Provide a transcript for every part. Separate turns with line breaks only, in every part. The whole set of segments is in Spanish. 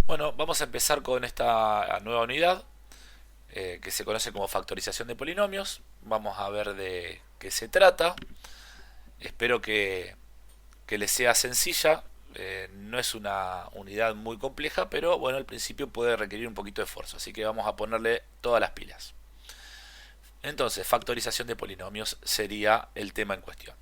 Bueno, vamos a empezar con esta nueva unidad que se conoce como factorización de polinomios. Vamos a ver de qué se trata. Espero que les sea sencilla. No es una unidad muy compleja, pero bueno, al principio puede requerir un poquito de esfuerzo. Así que vamos a ponerle todas las pilas. Entonces, factorización de polinomios sería el tema en cuestión.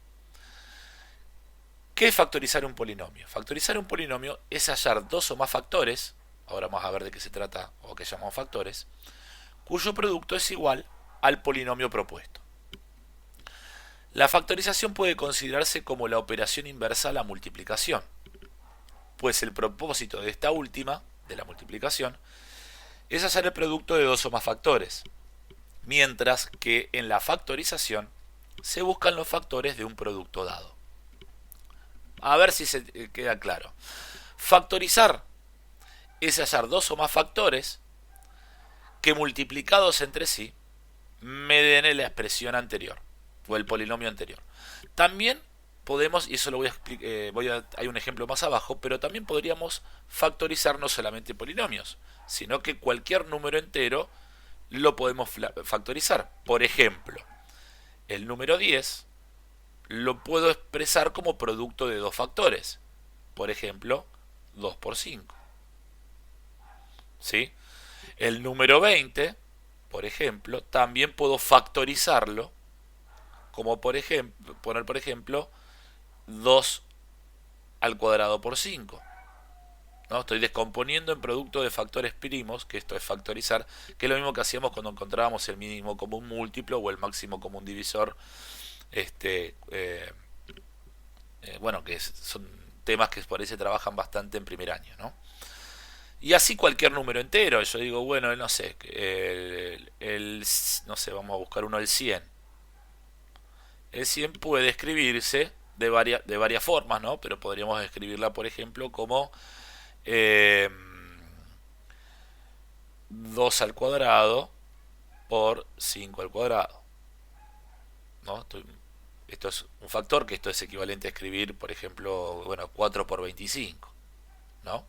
¿Qué es factorizar un polinomio? Factorizar un polinomio es hallar dos o más factores, ahora vamos a ver de qué se trata o qué llamamos factores, cuyo producto es igual al polinomio propuesto. La factorización puede considerarse como la operación inversa a la multiplicación, pues el propósito de esta última, de la multiplicación, es hallar el producto de dos o más factores, mientras que en la factorización se buscan los factores de un producto dado. A ver si se queda claro. Factorizar es hallar dos o más factores que multiplicados entre sí me den la expresión anterior o el polinomio anterior. También podemos, y eso lo voy a explicar, hay un ejemplo más abajo, pero también podríamos factorizar no solamente polinomios, sino que cualquier número entero lo podemos factorizar. Por ejemplo, el número 10 lo puedo expresar como producto de dos factores. Por ejemplo, 2 por 5. ¿Sí? El número 20, por ejemplo, también puedo factorizarlo como por ejemplo, poner por ejemplo 2 al cuadrado por 5. ¿No? Estoy descomponiendo en producto de factores primos, que esto es factorizar, que es lo mismo que hacíamos cuando encontrábamos el mínimo común múltiplo o el máximo común divisor. Este, bueno, son temas que por ahí se trabajan bastante en primer año, ¿no? Y así cualquier número entero. Yo digo, bueno, no sé, no sé, vamos a buscar uno, el 100. El 100 puede escribirse de varias formas, ¿no? Pero podríamos escribirla, por ejemplo, como eh, 2 al cuadrado por 5 al cuadrado, ¿no? Esto es un factor, que esto es equivalente a escribir, por ejemplo, bueno, 4 por 25, ¿no?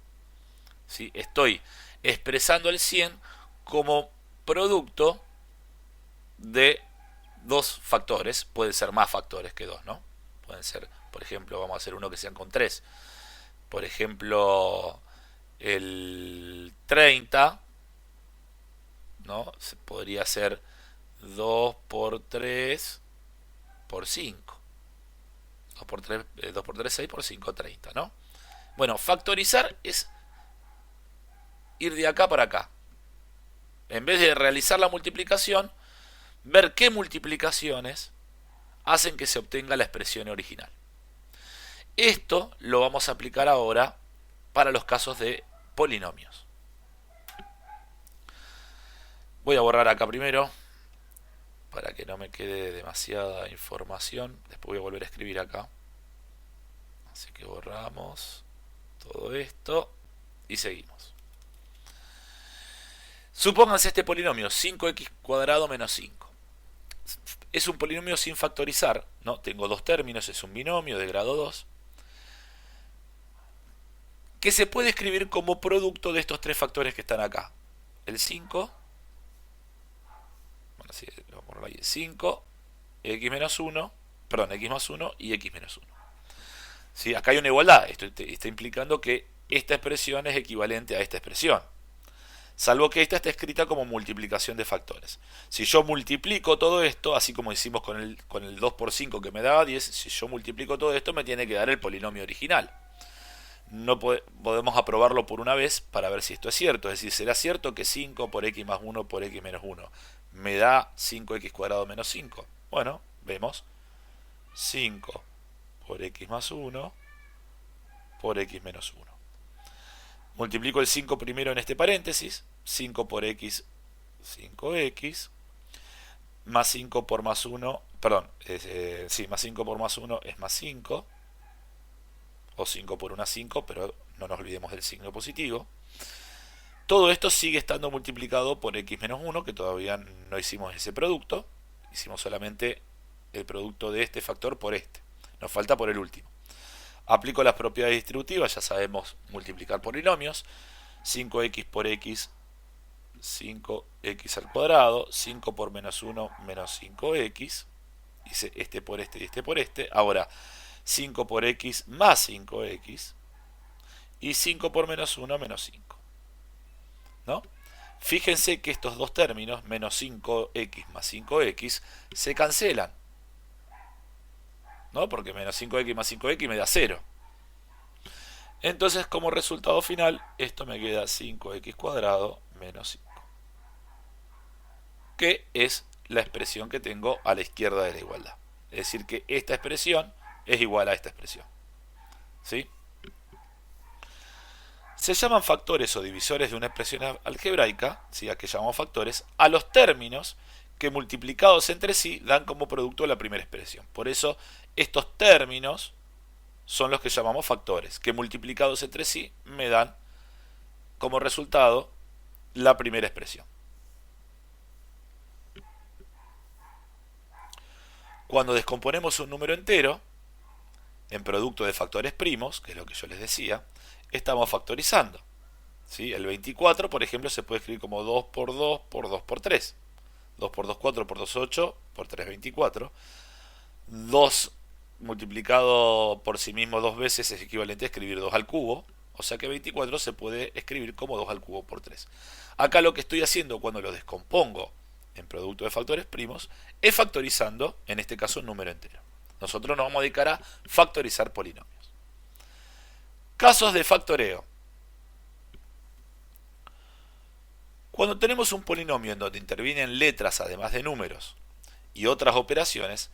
¿Sí? Estoy expresando el 100 como producto de dos factores. Pueden ser más factores que dos, ¿no? Pueden ser, por ejemplo, vamos a hacer uno que sean con tres. Por ejemplo, el 30, ¿no? Podría ser 2 por 3 por 5. 2 por 3, 6 por 5, 30, ¿no? Bueno, factorizar es ir de acá para acá. En vez de realizar la multiplicación, ver qué multiplicaciones hacen que se obtenga la expresión original. Esto lo vamos a aplicar ahora para los casos de polinomios. Voy a borrar acá primero para que no me quede demasiada información. Después voy a volver a escribir acá. Así que borramos todo esto y seguimos. Supónganse este polinomio 5x cuadrado menos 5. Es un polinomio sin factorizar, ¿no? Tengo dos términos, es un binomio de grado 2, que se puede escribir como producto de estos tres factores que están acá. El 5, bueno, así lo pongo ahí, 5, x menos 1, perdón, x más 1 y x menos 1. ¿Sí? Acá hay una igualdad, esto está implicando que esta expresión es equivalente a esta expresión. Salvo que esta está escrita como multiplicación de factores. Si yo multiplico todo esto, así como hicimos con el 2 por 5 que me daba 10, si yo multiplico todo esto me tiene que dar el polinomio original. No podemos aprobarlo por una vez para ver si esto es cierto. Es decir, ¿será cierto que 5 por x más 1 por x menos 1 me da 5x cuadrado menos 5? Bueno, vemos. 5 por x más 1 por x menos 1. Multiplico el 5 primero en este paréntesis. 5 por x, 5x. Más 5 por más 1, perdón, sí, más 5 por más 1 es más 5. O 5 por 1 es 5, pero no nos olvidemos del signo positivo. Todo esto sigue estando multiplicado por x menos 1, que todavía no hicimos ese producto. Hicimos solamente el producto de este factor por este. Nos falta por el último. Aplico las propiedades distributivas, ya sabemos multiplicar polinomios. 5x por x, 5x al cuadrado, 5 por menos 1, menos 5x, hice este por este y este por este, ahora 5 por x más 5x, y 5 por menos 1, menos 5, ¿no? Fíjense que estos dos términos, menos 5x más 5x, se cancelan, ¿no? Porque menos 5x más 5x me da 0. Entonces, como resultado final, esto me queda 5x cuadrado menos 5, que es la expresión que tengo a la izquierda de la igualdad. Es decir, que esta expresión es igual a esta expresión, ¿sí? Se llaman factores o divisores de una expresión algebraica, ¿sí? A que llamamos factores, a los términos que multiplicados entre sí dan como producto la primera expresión. Por eso, estos términos son los que llamamos factores, que multiplicados entre sí me dan como resultado la primera expresión. Cuando descomponemos un número entero en producto de factores primos, que es lo que yo les decía, estamos factorizando, ¿sí? El 24, por ejemplo, se puede escribir como 2 por 2 por 2 por 3. 2 por 2, 4 por 2, 8, por 3, 24. 2 multiplicado por sí mismo dos veces es equivalente a escribir 2 al cubo, o sea que 24 se puede escribir como 2 al cubo por 3. Acá lo que estoy haciendo cuando lo descompongo en producto de factores primos es factorizando, en este caso, un número entero. Nosotros nos vamos a dedicar a factorizar polinomios. Casos de factoreo. Cuando tenemos un polinomio en donde intervienen letras además de números y otras operaciones,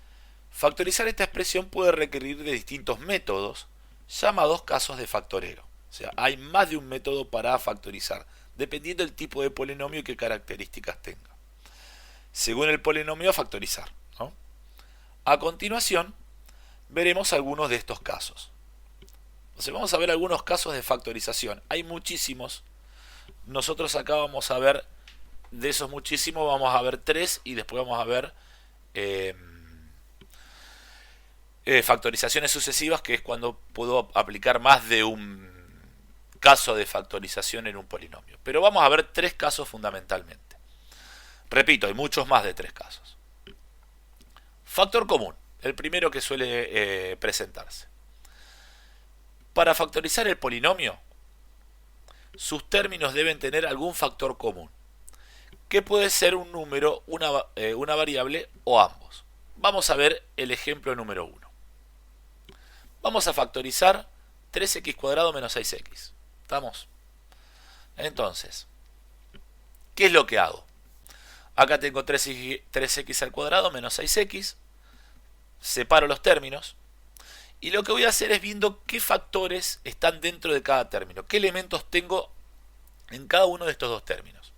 factorizar esta expresión puede requerir de distintos métodos llamados casos de factoreo. O sea, hay más de un método para factorizar, dependiendo del tipo de polinomio y qué características tenga. Según el polinomio a factorizar, ¿no? A continuación, veremos algunos de estos casos. O sea, vamos a ver algunos casos de factorización. Hay muchísimos. Nosotros acá vamos a ver, de esos muchísimos, vamos a ver 3 y después vamos a ver factorizaciones sucesivas, que es cuando puedo aplicar más de un caso de factorización en un polinomio. Pero vamos a ver 3 casos fundamentalmente. Repito, hay muchos más de 3 casos. Factor común, el primero que suele presentarse. Para factorizar el polinomio, sus términos deben tener algún factor común, que puede ser un número, una variable o ambos. Vamos a ver el ejemplo número 1. Vamos a factorizar 3x cuadrado menos 6x. ¿Estamos? Entonces, ¿qué es lo que hago? Acá tengo 3x al cuadrado menos 6x. Separo los términos. Y lo que voy a hacer es viendo qué factores están dentro de cada término. Qué elementos tengo en cada uno de estos dos términos.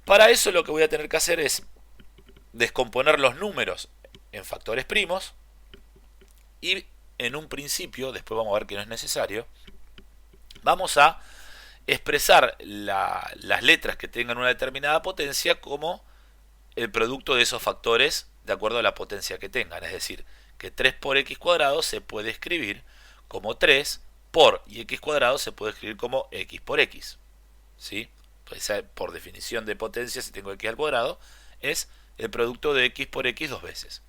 Para eso lo que voy a tener que hacer es descomponer los números en factores primos. Y en un principio, después vamos a ver que no es necesario, vamos a expresar las letras que tengan una determinada potencia como el producto de esos factores de acuerdo a la potencia que tengan. Es decir, que 3 por x cuadrado se puede escribir como 3 por, y x cuadrado se puede escribir como x por x. ¿Sí? Pues por definición de potencia, si tengo x al cuadrado, es el producto de x por x dos veces.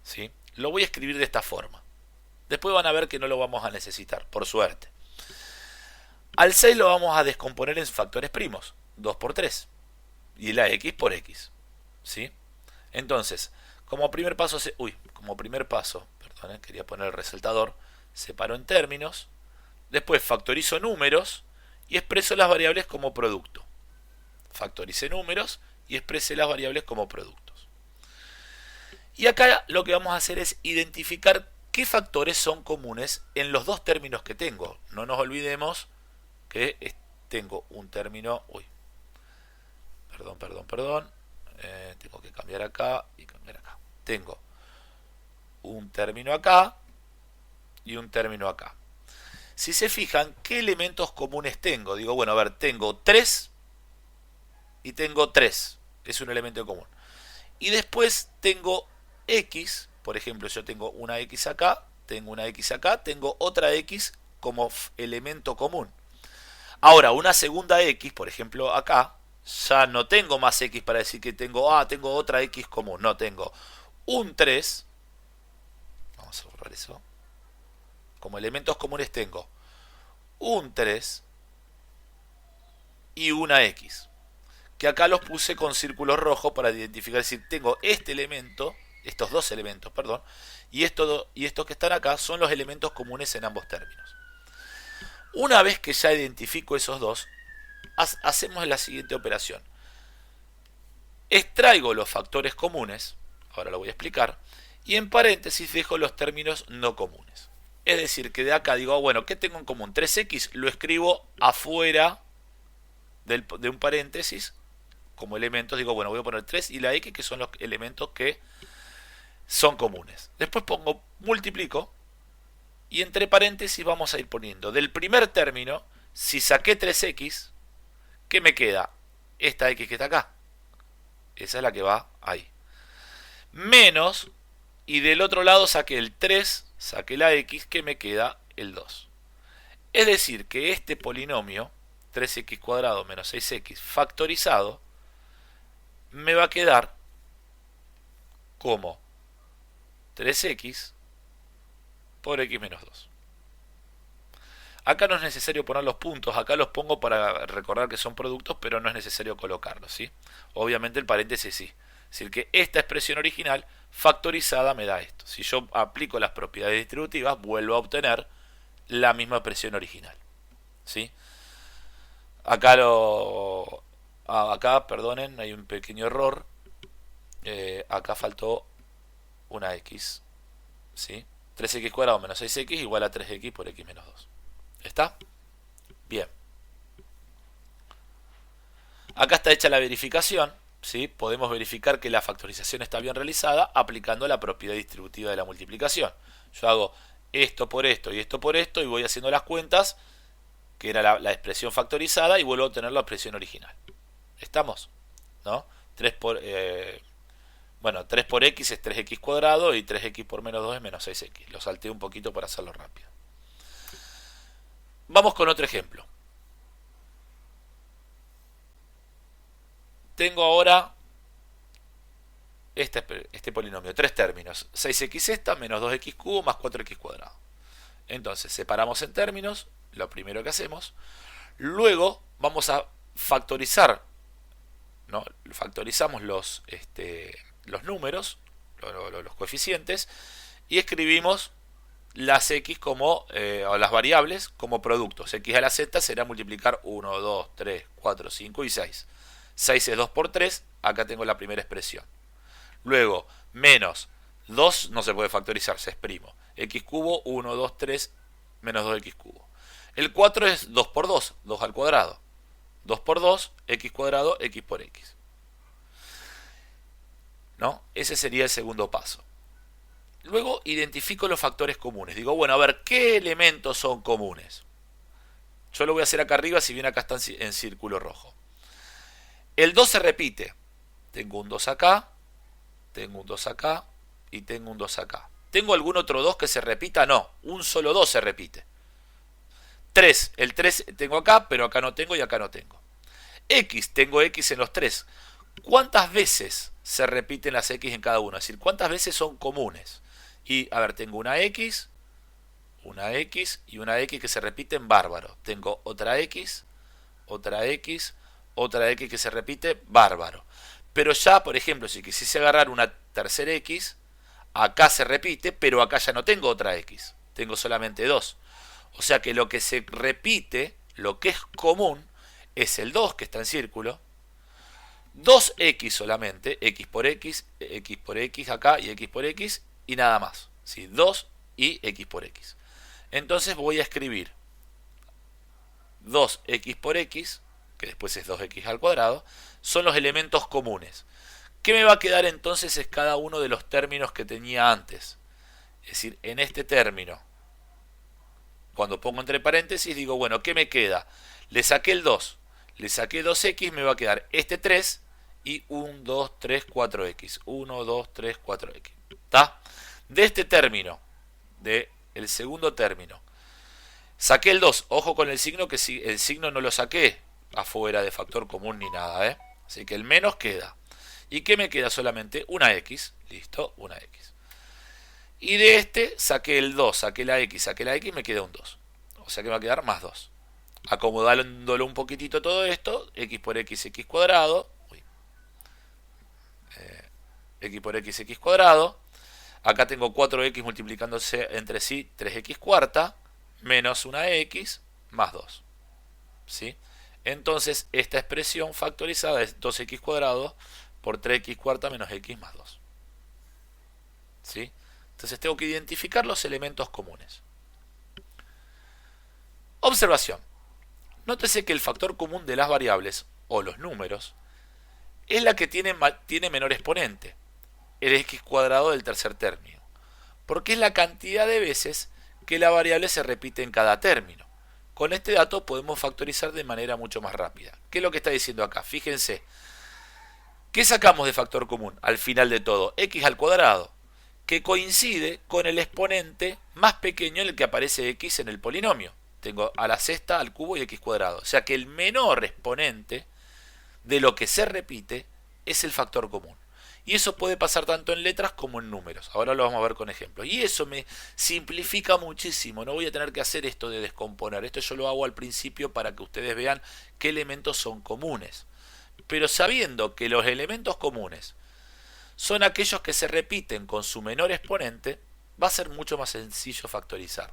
¿Sí? Lo voy a escribir de esta forma. Después van a ver que no lo vamos a necesitar, por suerte. Al 6 lo vamos a descomponer en factores primos, 2 por 3, y la x por x. ¿Sí? Entonces, como primer paso, quería poner el resaltador, separo en términos, después factorizo números y expreso las variables como producto. Factorice números y exprese las variables como productos. Y acá lo que vamos a hacer es identificar qué factores son comunes en los dos términos que tengo. No nos olvidemos que tengo un término... Perdón. Tengo que cambiar acá y cambiar acá. Tengo un término acá y un término acá. Si se fijan, ¿qué elementos comunes tengo? Digo, bueno, a ver, tengo 3 y tengo 3. Es un elemento común. Y después tengo x. Por ejemplo, yo tengo una x acá, tengo una x acá, tengo otra x como elemento común. Ahora, una segunda x, por ejemplo acá, ya no tengo más x para decir que tengo, tengo otra x común. No, tengo un 3. Vamos a borrar eso. Como elementos comunes tengo un 3 y una x. Que acá los puse con círculos rojos para identificar, es decir, tengo este elemento, estos dos elementos, perdón, y estos que están acá son los elementos comunes en ambos términos. Una vez que ya identifico esos dos, hacemos la siguiente operación. Extraigo los factores comunes, ahora lo voy a explicar, y en paréntesis dejo los términos no comunes. Es decir, que de acá digo, bueno, ¿qué tengo en común? 3x lo escribo afuera de un paréntesis como elementos. Digo, bueno, voy a poner 3 y la x, que son los elementos que son comunes. Después pongo, multiplico, y entre paréntesis vamos a ir poniendo del primer término, si saqué 3x, ¿qué me queda? Esta x que está acá. Esa es la que va ahí. Menos, y del otro lado saqué el 3, saqué la x, que me queda el 2. Es decir, que este polinomio, 3x cuadrado menos 6x factorizado, me va a quedar como 3x por x menos 2. Acá no es necesario poner los puntos, acá los pongo para recordar que son productos, pero no es necesario colocarlos, ¿sí? Obviamente el paréntesis sí. Es decir, que esta expresión original factorizada me da esto. Si yo aplico las propiedades distributivas, vuelvo a obtener la misma expresión original, ¿sí? Acá, perdonen, hay un pequeño error. Acá faltó una x, ¿sí? 3x cuadrado menos 6x igual a 3x por x menos 2. ¿Está? Bien. Acá está hecha la verificación, ¿sí? Podemos verificar que la factorización está bien realizada aplicando la propiedad distributiva de la multiplicación. Yo hago esto por esto y esto por esto y voy haciendo las cuentas, que era la expresión factorizada, y vuelvo a obtener la expresión original. ¿Estamos? ¿No? 3 por x es 3x cuadrado y 3x por menos 2 es menos 6x. Lo salté un poquito para hacerlo rápido. Vamos con otro ejemplo. Tengo ahora este polinomio, tres términos. 6x sexta menos 2x cubo más 4x cuadrado. Entonces, separamos en términos, lo primero que hacemos. Luego vamos a factorizar, ¿no? Factorizamos los números, los coeficientes, y escribimos las x como, o las variables como productos. X a la z será multiplicar 1, 2, 3, 4, 5 y 6. 6 es 2 por 3, acá tengo la primera expresión. Luego, menos 2 no se puede factorizar, se exprimo. X cubo, 1, 2, 3, menos 2x cubo. El 4 es 2 por 2, 2 al cuadrado. 2 por 2, x cuadrado, x por x. ¿No? Ese sería el segundo paso. Luego identifico los factores comunes. Digo, bueno, a ver, ¿qué elementos son comunes? Yo lo voy a hacer acá arriba, si bien acá está en círculo rojo. El 2 se repite. Tengo un 2 acá, tengo un 2 acá y tengo un 2 acá. ¿Tengo algún otro 2 que se repita? No, un solo 2 se repite. 3, el 3 tengo acá, pero acá no tengo y acá no tengo. X, tengo X en los 3. ¿Cuántas veces se repiten las X en cada uno? Es decir, ¿cuántas veces son comunes? Y, a ver, tengo una X y una X que se repiten bárbaro. Tengo otra X que se repite bárbaro. Pero ya, por ejemplo, si quisiese agarrar una tercera X, acá se repite, pero acá ya no tengo otra X. Tengo solamente 2. O sea que lo que se repite, lo que es común, es el 2 que está en círculo, 2x solamente, x por x acá y x por x y nada más. ¿Sí? 2 y x por x. Entonces voy a escribir 2x por x, que después es 2x al cuadrado, son los elementos comunes. ¿Qué me va a quedar entonces? Es cada uno de los términos que tenía antes. Es decir, en este término, cuando pongo entre paréntesis, digo, bueno, ¿qué me queda? Le saqué el 2, le saqué 2x, me va a quedar este 3 y 1, 2, 3, 4x. 1, 2, 3, 4x. ¿Está? De este término, del segundo término, Saqué el 2. Ojo con el signo, que si el signo no lo saqué afuera de factor común ni nada, ¿eh? Así que el menos queda. ¿Y qué me queda solamente? Una X. Listo, una X. Y de este saqué el 2, saqué la X, me queda un 2. O sea que me va a quedar más 2. Acomodándolo un poquitito todo esto, X por X, X cuadrado. Uy, X por X, X cuadrado. Acá tengo 4X multiplicándose entre sí, 3X cuarta, menos una X, más 2. ¿Sí? Entonces, esta expresión factorizada es 2X cuadrado por 3X cuarta menos X más 2. ¿Sí? Entonces tengo que identificar los elementos comunes. Observación. Nótese que el factor común de las variables, o los números, es la que tiene menor exponente, el x cuadrado del tercer término, porque es la cantidad de veces que la variable se repite en cada término. Con este dato podemos factorizar de manera mucho más rápida. ¿Qué es lo que está diciendo acá? Fíjense, ¿qué sacamos de factor común al final de todo? X al cuadrado, que coincide con el exponente más pequeño en el que aparece x en el polinomio. Tengo a la sexta, al cubo y x cuadrado. O sea que el menor exponente de lo que se repite es el factor común. Y eso puede pasar tanto en letras como en números. Ahora lo vamos a ver con ejemplos. Y eso me simplifica muchísimo. No voy a tener que hacer esto de descomponer. Esto yo lo hago al principio para que ustedes vean qué elementos son comunes. Pero sabiendo que los elementos comunes son aquellos que se repiten con su menor exponente, va a ser mucho más sencillo factorizar.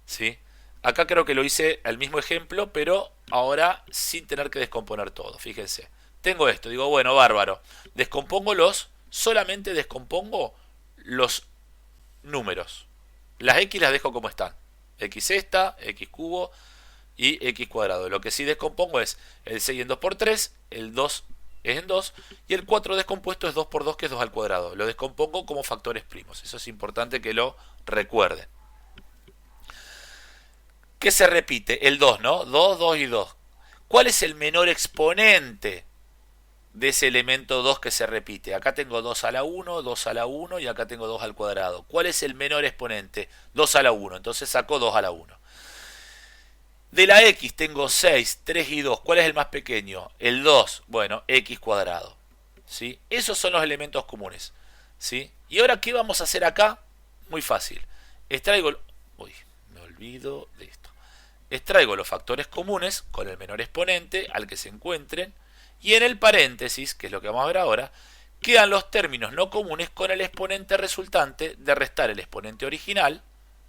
¿Sí? Acá creo que lo hice el mismo ejemplo, pero ahora sin tener que descomponer todo. Fíjense. Tengo esto, digo, bueno, bárbaro. Solamente descompongo los números. Las X las dejo como están. X esta, X cubo y X cuadrado. Lo que sí descompongo es el 6 en 2 por 3, el 2 es en 2 y el 4 descompuesto es 2 por 2, que es 2 al cuadrado. Lo descompongo como factores primos. Eso es importante que lo recuerden. ¿Qué se repite? El 2, ¿no? 2, 2 y 2. ¿Cuál es el menor exponente de ese elemento 2 que se repite? Acá tengo 2 a la 1, 2 a la 1 y acá tengo 2 al cuadrado. ¿Cuál es el menor exponente? 2 a la 1. Entonces saco 2 a la 1. De la X tengo 6, 3 y 2. ¿Cuál es el más pequeño? El 2. Bueno, X cuadrado. ¿Sí? Esos son los elementos comunes. ¿Sí? Y ahora, ¿qué vamos a hacer acá? Muy fácil. Extraigo... Uy, me olvido de esto. Extraigo los factores comunes con el menor exponente al que se encuentren y en el paréntesis, que es lo que vamos a ver ahora, quedan los términos no comunes con el exponente resultante de restar el exponente original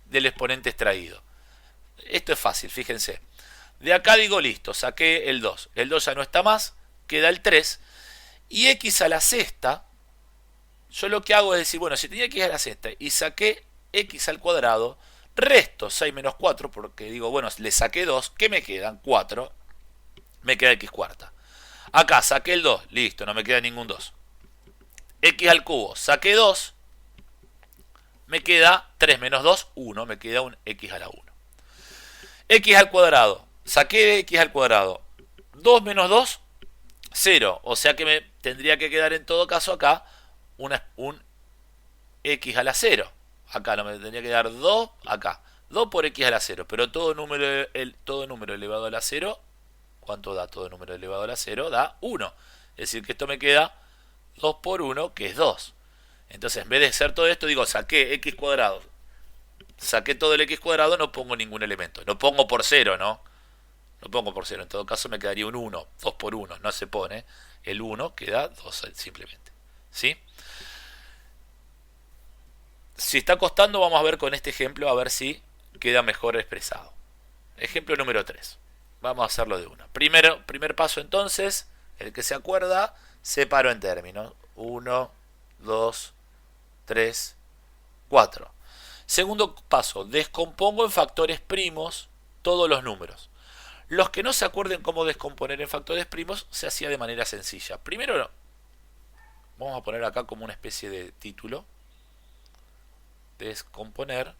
del exponente extraído. Esto es fácil, fíjense. De acá digo listo, saqué el 2. El 2 ya no está más, queda el 3. Y x a la sexta, yo lo que hago es decir, bueno, si tenía x a la sexta y saqué x al cuadrado, resto 6 menos 4, porque digo, bueno, le saqué 2, ¿qué me quedan? 4, me queda x cuarta. Acá saqué el 2, listo, no me queda ningún 2. X al cubo, saqué 2, me queda 3 menos 2, 1, me queda un x a la 1. X al cuadrado, saqué x al cuadrado, 2 menos 2, 0, o sea que me tendría que quedar en todo caso acá un x a la 0. Acá no me tendría que dar 2, acá. 2 por x a la 0, pero todo número elevado a la 0, ¿cuánto da todo número elevado a la 0? Da 1. Es decir, que esto me queda 2 por 1, que es 2. Entonces, en vez de hacer todo esto, digo, saqué x cuadrado. Saqué todo el x cuadrado, no pongo ningún elemento. No pongo por 0, ¿no? No pongo por 0. En todo caso, me quedaría un 1. 2 por 1, no se pone. El 1 queda 2 simplemente. ¿Sí? Si está costando, vamos a ver con este ejemplo a ver si queda mejor expresado. Ejemplo número 3. Vamos a hacerlo de una. Primer paso entonces, el que se acuerda, separo en términos. 1, 2, 3, 4. Segundo paso, descompongo en factores primos todos los números. Los que no se acuerden cómo descomponer en factores primos, se hacía de manera sencilla. Primero, vamos a poner acá como una especie de título. Descomponer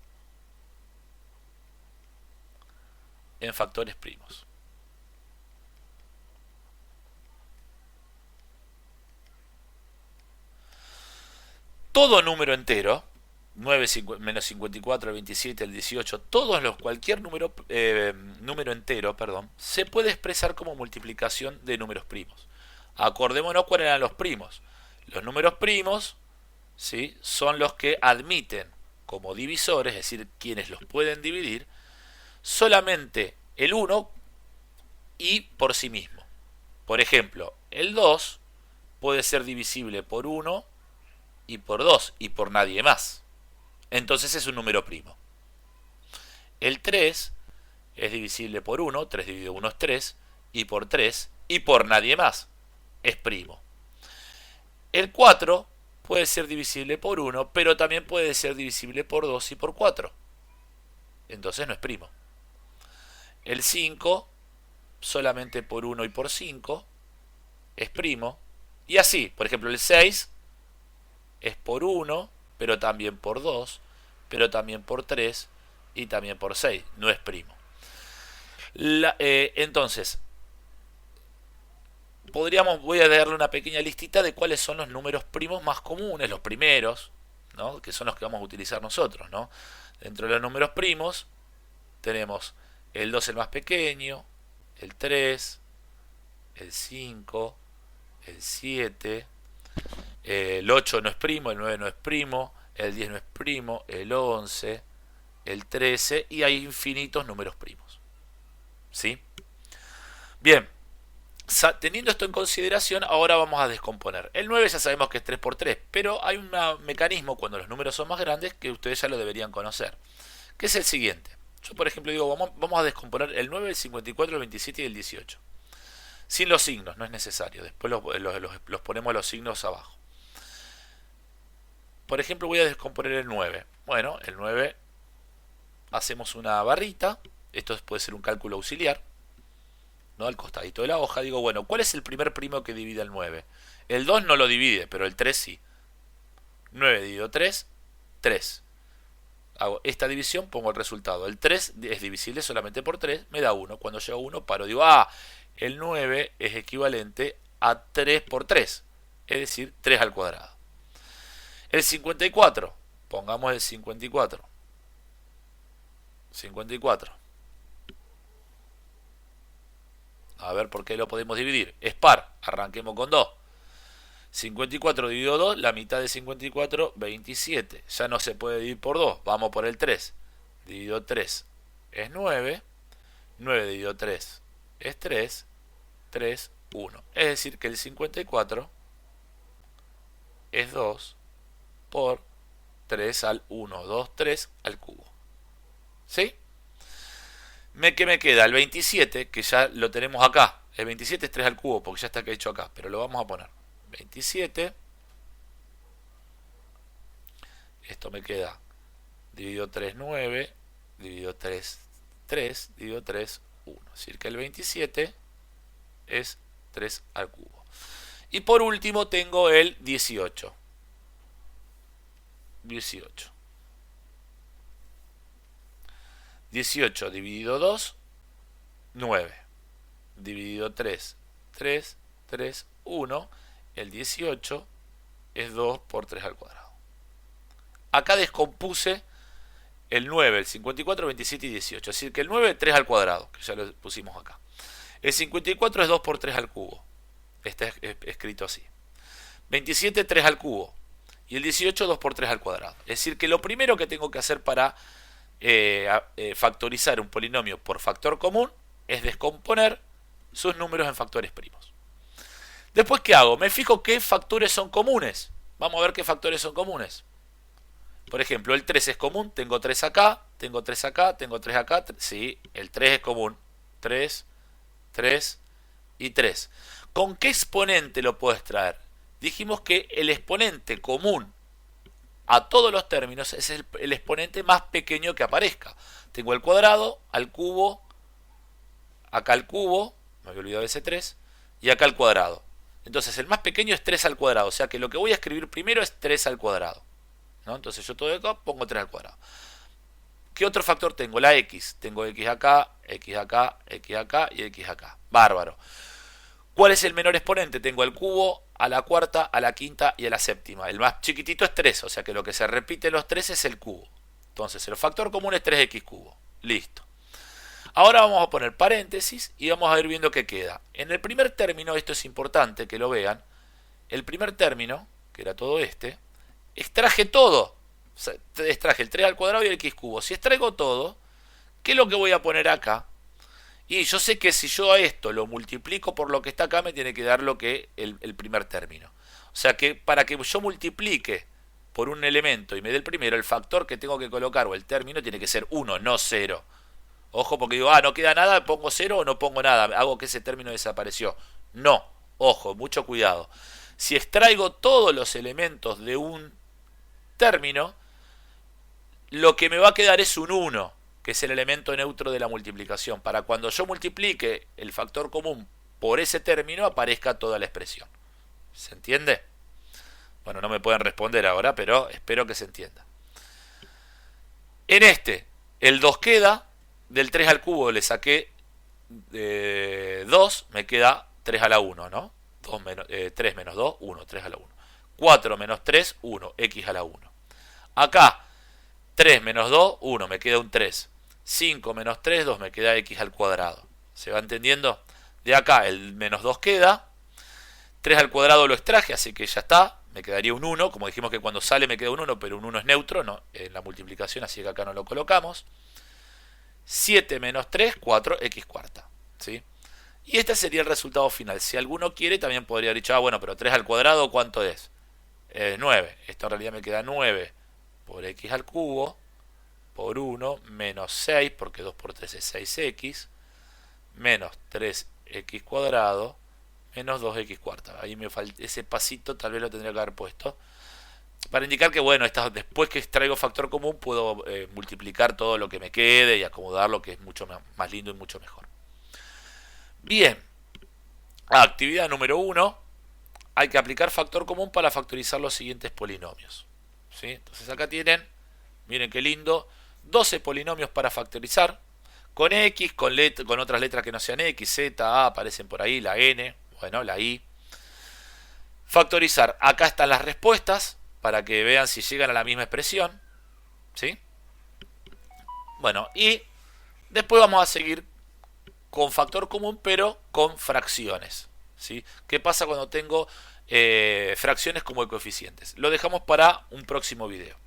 en factores primos. Todo número entero, 9 menos 54, el 27, el 18, todos los, cualquier número entero, perdón, se puede expresar como multiplicación de números primos. Acordémonos cuáles eran los primos. Los números primos, ¿sí?, son los que admiten como divisores, es decir, quienes los pueden dividir, solamente el 1 y por sí mismo. Por ejemplo, el 2 puede ser divisible por 1 y por 2 y por nadie más. Entonces es un número primo. El 3 es divisible por 1, 3 dividido 1 es 3, y por 3 y por nadie más. Es primo. El 4 puede ser divisible por 1, pero también puede ser divisible por 2 y por 4. Entonces no es primo. El 5 solamente por 1 y por 5 es primo. Y así, por ejemplo, el 6 es por 1, pero también por 2, pero también por 3 y también por 6. No es primo. Entonces, voy a darle una pequeña listita de cuáles son los números primos más comunes, los primeros, ¿no?, que son los que vamos a utilizar nosotros, ¿no? Dentro de los números primos tenemos el 2, el más pequeño, el 3, el 5, el 7, el 8 no es primo, el 9 no es primo, el 10 no es primo, el 11, el 13, y hay infinitos números primos. ¿Sí? Bien, teniendo esto en consideración, ahora vamos a descomponer. El 9 ya sabemos que es 3 por 3, pero hay un mecanismo cuando los números son más grandes que ustedes ya lo deberían conocer, que es el siguiente. Yo, por ejemplo, digo, vamos a descomponer el 9, el 54, el 27 y el 18. Sin los signos, no es necesario. Después los ponemos los signos abajo. Por ejemplo, voy a descomponer el 9. Bueno, el 9 hacemos una barrita. Esto puede ser un cálculo auxiliar, ¿no?, al costadito de la hoja. Digo, bueno, ¿cuál es el primer primo que divide el 9? El 2 no lo divide, pero el 3 sí. 9 dividido 3, 3. Hago esta división, pongo el resultado. El 3 es divisible solamente por 3, me da 1. Cuando llego a 1, paro. Digo, el 9 es equivalente a 3 por 3, es decir, 3 al cuadrado. El 54, pongamos el 54. 54. A ver por qué lo podemos dividir. Es par, arranquemos con 2. 54 dividido 2, la mitad de 54, 27. Ya no se puede dividir por 2, vamos por el 3. Dividido 3 es 9. 9 dividido 3 es 3. 3, 1. Es decir que el 54 es 2 por 3 al 1. 2, 3 al cubo. ¿Sí? ¿Qué me queda? El 27, que ya lo tenemos acá. El 27 es 3 al cubo, porque ya está hecho acá, pero lo vamos a poner. 27. Esto me queda dividido 3, 9. Dividido 3, 3. Dividido 3, 1. Es decir que el 27 es 3 al cubo. Y por último tengo el 18. 18. 18 dividido 2, 9. Dividido 3, 3, 3, 1. El 18 es 2 por 3 al cuadrado. Acá descompuse el 9, el 54, 27 y 18. Es decir que el 9 es 3 al cuadrado, que ya lo pusimos acá. El 54 es 2 por 3 al cubo. Está escrito así. 27, 3 al cubo. Y el 18, 2 por 3 al cuadrado. Es decir que lo primero que tengo que hacer para factorizar un polinomio por factor común es descomponer sus números en factores primos. Después, ¿qué hago? Me fijo qué factores son comunes. Vamos a ver qué factores son comunes. Por ejemplo, el 3 es común. Tengo 3 acá, tengo 3 acá, tengo 3 acá. Sí, el 3 es común. 3, 3 y 3. ¿Con qué exponente lo puedo extraer? Dijimos que el exponente común a todos los términos es el exponente más pequeño que aparezca. Tengo el cuadrado, al cubo, acá el cubo, me había olvidado ese 3, y acá el cuadrado. Entonces el más pequeño es 3 al cuadrado, o sea que lo que voy a escribir primero es 3 al cuadrado, ¿no? Entonces yo todo esto pongo 3 al cuadrado. ¿Qué otro factor tengo? La x. Tengo x acá, x acá, x acá y x acá. Bárbaro. ¿Cuál es el menor exponente? Tengo el cubo, a la cuarta, a la quinta y a la séptima. El más chiquitito es 3, o sea que lo que se repite en los 3 es el cubo. Entonces el factor común es 3x cubo. Listo. Ahora vamos a poner paréntesis y vamos a ir viendo qué queda. En el primer término, esto es importante que lo vean, el primer término, que era todo este, extraje todo. O sea, extraje el 3 al cuadrado y el x cubo. Si extraigo todo, ¿qué es lo que voy a poner acá? Y yo sé que si yo a esto lo multiplico por lo que está acá, me tiene que dar lo que el primer término. O sea que para que yo multiplique por un elemento y me dé el primero, el factor que tengo que colocar o el término tiene que ser 1, no 0. Ojo, porque digo, no queda nada, pongo 0 o no pongo nada, hago que ese término desapareció. No, ojo, mucho cuidado. Si extraigo todos los elementos de un término, lo que me va a quedar es un 1, que es el elemento neutro de la multiplicación. Para cuando yo multiplique el factor común por ese término, aparezca toda la expresión. ¿Se entiende? Bueno, no me pueden responder ahora, pero espero que se entienda. En este, el 2 queda, del 3 al cubo le saqué 2, me queda 3 a la 1, ¿no? 3 menos 2, 1, 3 a la 1. 4 menos 3, 1, x a la 1. Acá, 3 menos 2, 1, me queda un 3. 5 menos 3, 2, me queda x al cuadrado. ¿Se va entendiendo? De acá el menos 2 queda. 3 al cuadrado lo extraje, así que ya está. Me quedaría un 1. Como dijimos que cuando sale me queda un 1, pero un 1 es neutro, ¿no? En la multiplicación, así que acá no lo colocamos. 7 menos 3, 4, x cuarta. ¿Sí? Y este sería el resultado final. Si alguno quiere, también podría haber dicho, bueno, pero 3 al cuadrado, ¿cuánto es? 9. Esto en realidad me queda 9 por x al cubo, por 1, menos 6, porque 2 por 3 es 6x, menos 3x cuadrado, menos 2x cuarta. Ahí me falta ese pasito, tal vez lo tendría que haber puesto. Para indicar que, bueno, después que extraigo factor común, puedo multiplicar todo lo que me quede y acomodarlo, que es mucho más lindo y mucho mejor. Bien, actividad número 1. Hay que aplicar factor común para factorizar los siguientes polinomios. ¿Sí? Entonces acá tienen, miren qué lindo, 12 polinomios para factorizar. Con X, con otras letras que no sean X, Z, A, aparecen por ahí, la N, bueno, la I. Factorizar, acá están las respuestas, para que vean si llegan a la misma expresión. ¿Sí? Bueno, y después vamos a seguir con factor común, pero con fracciones. ¿Sí? ¿Qué pasa cuando tengo fracciones como coeficientes? Lo dejamos para un próximo video.